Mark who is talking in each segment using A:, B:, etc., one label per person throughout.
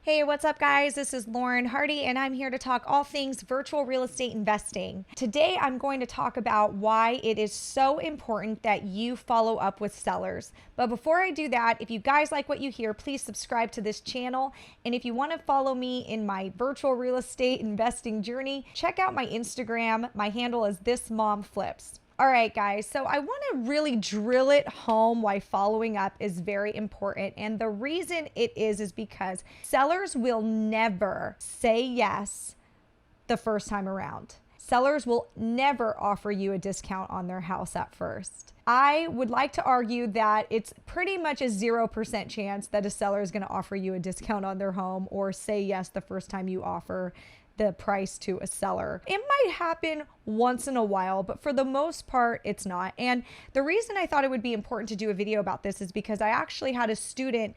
A: Hey, what's up, guys? This is Lauren Hardy, and I'm here to talk all things virtual real estate investing. Today, I'm going to talk about why it is so important that you follow up with sellers. But before I do that, if you guys like what you hear, please subscribe to this channel. And if you want to follow me in my virtual real estate investing journey, check out my Instagram. My handle is thismomflips. All right, guys, so I want to really drill it home why following up is very important. And the reason it is because sellers will never say yes the first time around. Sellers will never offer you a discount on their house at first. I would like to argue that it's pretty much a 0% chance that a seller is going to offer you a discount on their home or say yes the first time you offer the price to a seller. It might happen once in a while, but for the most part, it's not. And the reason I thought it would be important to do a video about this is because I actually had a student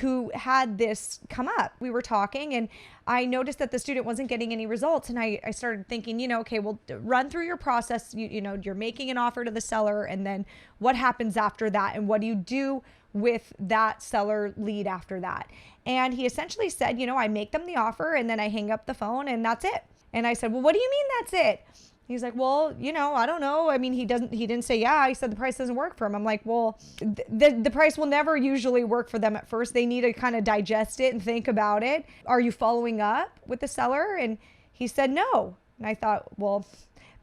A: who had this come up. We were talking and I noticed that the student wasn't getting any results. And I started thinking, okay, well, run through your process. You're making an offer to the seller, and then what happens after that? And what do you do with that seller lead after that? And he essentially said, I make them the offer and then I hang up the phone and that's it. And I said, well, what do you mean that's it? He's like, well, I don't know. I mean, he didn't say, yeah, he said the price doesn't work for him. I'm like, well, the price will never usually work for them at first. They need to kind of digest it and think about it. Are you following up with the seller? And he said, no. And I thought, well,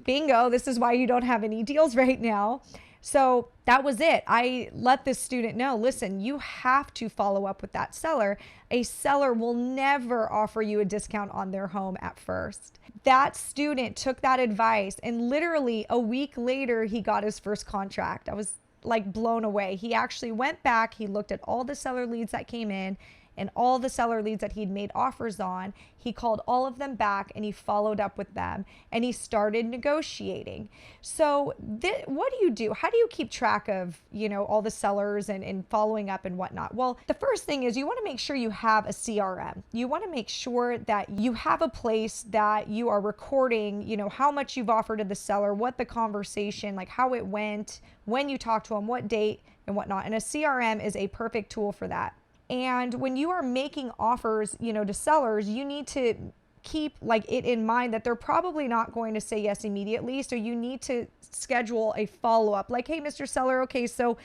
A: bingo, this is why you don't have any deals right now. So that was it. I let this student know, listen, you have to follow up with that seller. A seller will never offer you a discount on their home at first. That student took that advice, and literally a week later, he got his first contract. I was like blown away. He actually went back. He looked at all the seller leads that came in and all the seller leads that he'd made offers on. He called all of them back and he followed up with them and he started negotiating. So what do you do? How do you keep track of, all the sellers and following up and whatnot? Well, the first thing is you want to make sure you have a CRM. You want to make sure that you have a place that you are recording, how much you've offered to the seller, what the conversation, like how it went, when you talked to them, what date and whatnot. And a CRM is a perfect tool for that. And when you are making offers, to sellers, you need to keep it in mind that they're probably not going to say yes immediately. So you need to schedule a follow-up like, hey, Mr. Seller, okay, so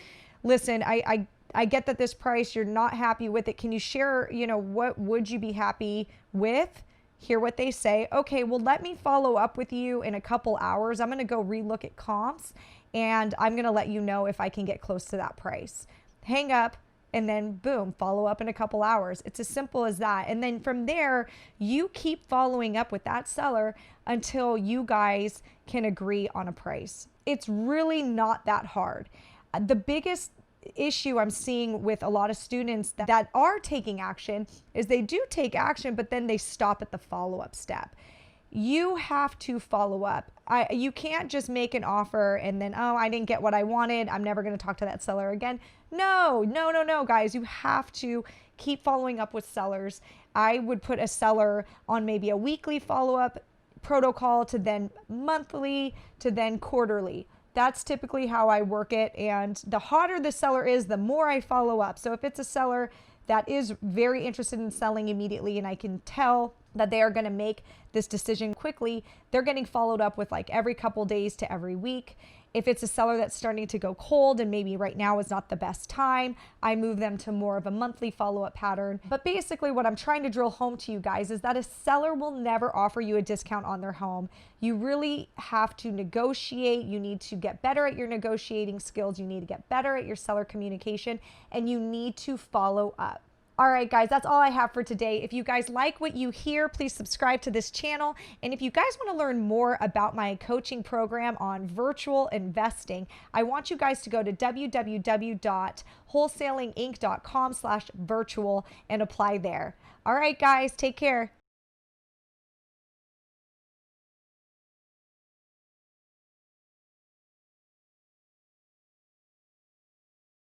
A: listen, I get that this price, you're not happy with it. Can you share, what would you be happy with? Hear what they say. Okay, well, let me follow up with you in a couple hours. I'm going to go relook at comps and I'm going to let you know if I can get close to that price. Hang up. And then boom, follow up in a couple hours. It's as simple as that. And then from there, you keep following up with that seller until you guys can agree on a price. It's really not that hard. The biggest issue I'm seeing with a lot of students that are taking action is they do take action, but then they stop at the follow-up step. You have to follow up. You can't just make an offer and then, I didn't get what I wanted, I'm never going to talk to that seller again. No, guys. You have to keep following up with sellers. I would put a seller on maybe a weekly follow-up protocol to then monthly to then quarterly. That's typically how I work it. And the hotter the seller is, the more I follow up. So if it's a seller that is very interested in selling immediately and I can tell that they are going to make this decision quickly, they're getting followed up with every couple days to every week. If it's a seller that's starting to go cold and maybe right now is not the best time, I move them to more of a monthly follow-up pattern. But basically what I'm trying to drill home to you guys is that a seller will never offer you a discount on their home. You really have to negotiate. You need to get better at your negotiating skills. You need to get better at your seller communication, and you need to follow up. All right, guys, that's all I have for today. If you guys like what you hear, please subscribe to this channel. And if you guys want to learn more about my coaching program on virtual investing, I want you guys to go to www.wholesalinginc.com/virtual and apply there. All right, guys, take care.